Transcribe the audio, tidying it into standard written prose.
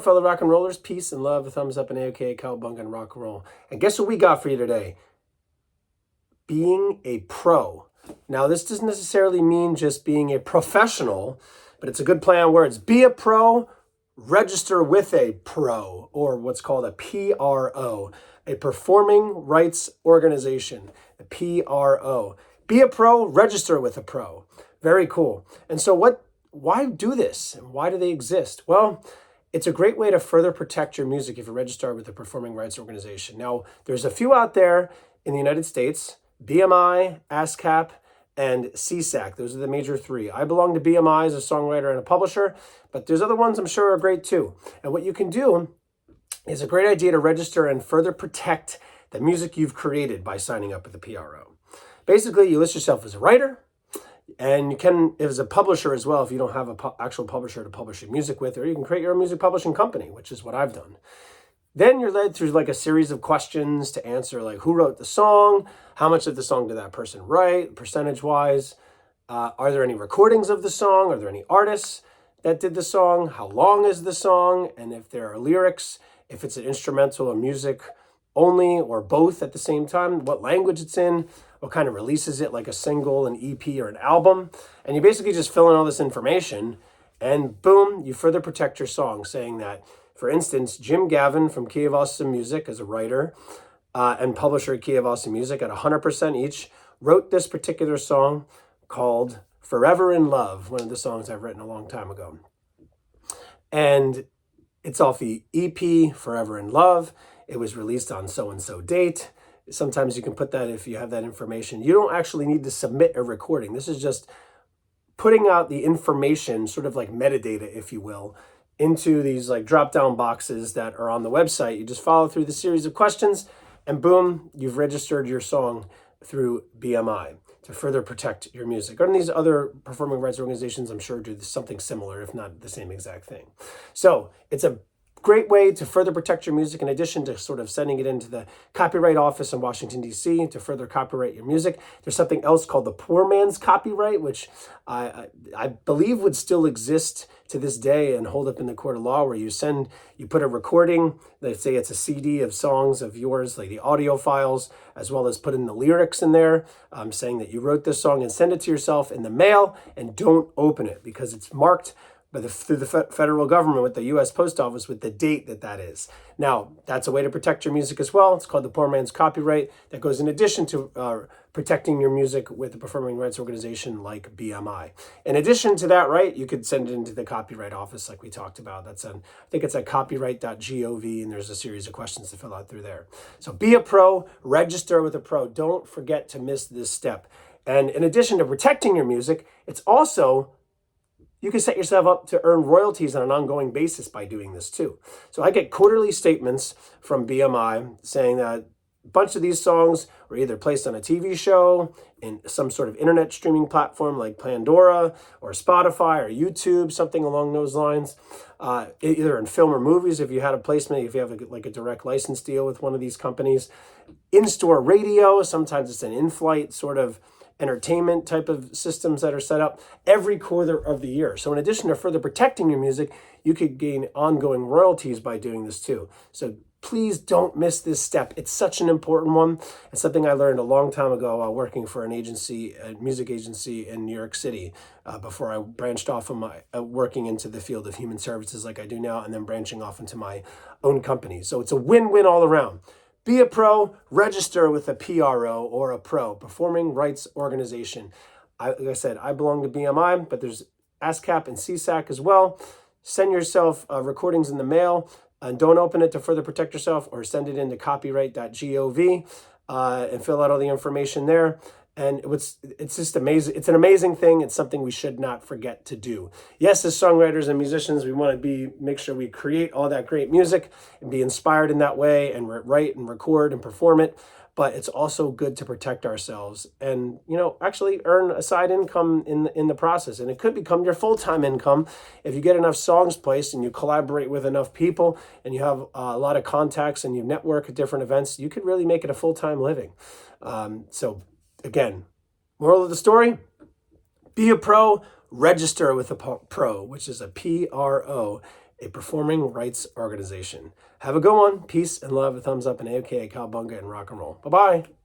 Fellow rock and rollers, peace and love, a thumbs up and AOK, cowabunga and rock and roll. And guess what we got for you today? Being a pro. Now, this doesn't necessarily mean just being a professional, but it's a good play on words. Be a pro, register with a pro, or what's called a P.R.O, a performing rights organization, a P.R.O. Be a pro, register with a pro. Very cool. And so why do this? And why do they exist? Well, it's a great way to further protect your music if you register with a performing rights organization. Now, there's a few out there in the United States: BMI, ASCAP, and CSAC. Those are the major three. I belong to BMI as a songwriter and a publisher, but there's other ones I'm sure are great too. And what you can do is a great idea to register and further protect the music you've created by signing up with the P.R.O. Basically, you list yourself as a writer, and you can, as a publisher as well, if you don't have an actual publisher to publish your music with, or you can create your own music publishing company, which is what I've done. Then you're led through like a series of questions to answer, like who wrote the song, how much of the song did that person write, percentage-wise, are there any recordings of the song, are there any artists that did the song, how long is the song, and if there are lyrics, if it's an instrumental or music only or both at the same time, what language it's in, what kind of release is it, like a single, an EP, or an album. And you basically just fill in all this information and boom, you further protect your song, saying that, for instance, Jim Gavin from Key of Awesome Music as a writer and publisher at Key of Awesome Music at 100% each wrote this particular song called Forever in Love, one of the songs I've written a long time ago. And it's off the EP Forever in Love. It was released on so-and-so date. Sometimes you can put that if you have that information. You don't actually need to submit a recording. This is just putting out the information, sort of like metadata, if you will, into these like drop-down boxes that are on the website. You just follow through the series of questions and boom, you've registered your song through BMI to further protect your music. And these other performing rights organizations, I'm sure, do something similar, if not the same exact thing. So it's a great way to further protect your music, in addition to sort of sending it into the Copyright Office in Washington, D.C. to further copyright your music. There's something else called the poor man's copyright, which I believe would still exist to this day and hold up in the court of law, where you put a recording, let's say it's a CD of songs of yours, like the audio files, as well as put in the lyrics in there, saying that you wrote this song, and send it to yourself in the mail, and don't open it because it's marked through the federal government with the U.S. Post Office with the date that is. Now, that's a way to protect your music as well. It's called the poor man's copyright. That goes in addition to protecting your music with a performing rights organization like BMI. In addition to that, right, you could send it into the Copyright Office like we talked about. I think it's at copyright.gov, and there's a series of questions to fill out through there. So be a pro, register with a pro. Don't forget to miss this step. And in addition to protecting your music, it's also, you can set yourself up to earn royalties on an ongoing basis by doing this too. So I get quarterly statements from BMI saying that a bunch of these songs were either placed on a TV show, in some sort of internet streaming platform like Pandora or Spotify or YouTube, something along those lines, either in film or movies if you had a placement, if you have like a direct license deal with one of these companies, in-store radio, sometimes it's an in-flight sort of entertainment type of systems that are set up every quarter of the year. So in addition to further protecting your music, you could gain ongoing royalties by doing this too. So please don't miss this step. It's such an important one. It's something I learned a long time ago while working for an agency, a music agency in New York City, before I branched off from my working into the field of human services like I do now, and then branching off into my own company. So it's a win-win all around. Be a pro, register with a P.R.O. or a pro, performing rights organization. Like I said, I belong to BMI, but there's ASCAP and CSAC as well. Send yourself recordings in the mail, and don't open it to further protect yourself, or send it into copyright.gov and fill out all the information there. And it's just amazing. It's an amazing thing. It's something we should not forget to do. Yes, as songwriters and musicians, we want to make sure we create all that great music and be inspired in that way and write and record and perform it. But it's also good to protect ourselves and, actually earn a side income in the process. And it could become your full-time income if you get enough songs placed and you collaborate with enough people and you have a lot of contacts and you network at different events. You could really make it a full-time living. So again, moral of the story, be a pro, register with a pro, which is a P.R.O. a performing rights organization. Have a good one. Peace and love, a thumbs up, and AOK, cowbunga, and rock and roll. Bye-bye.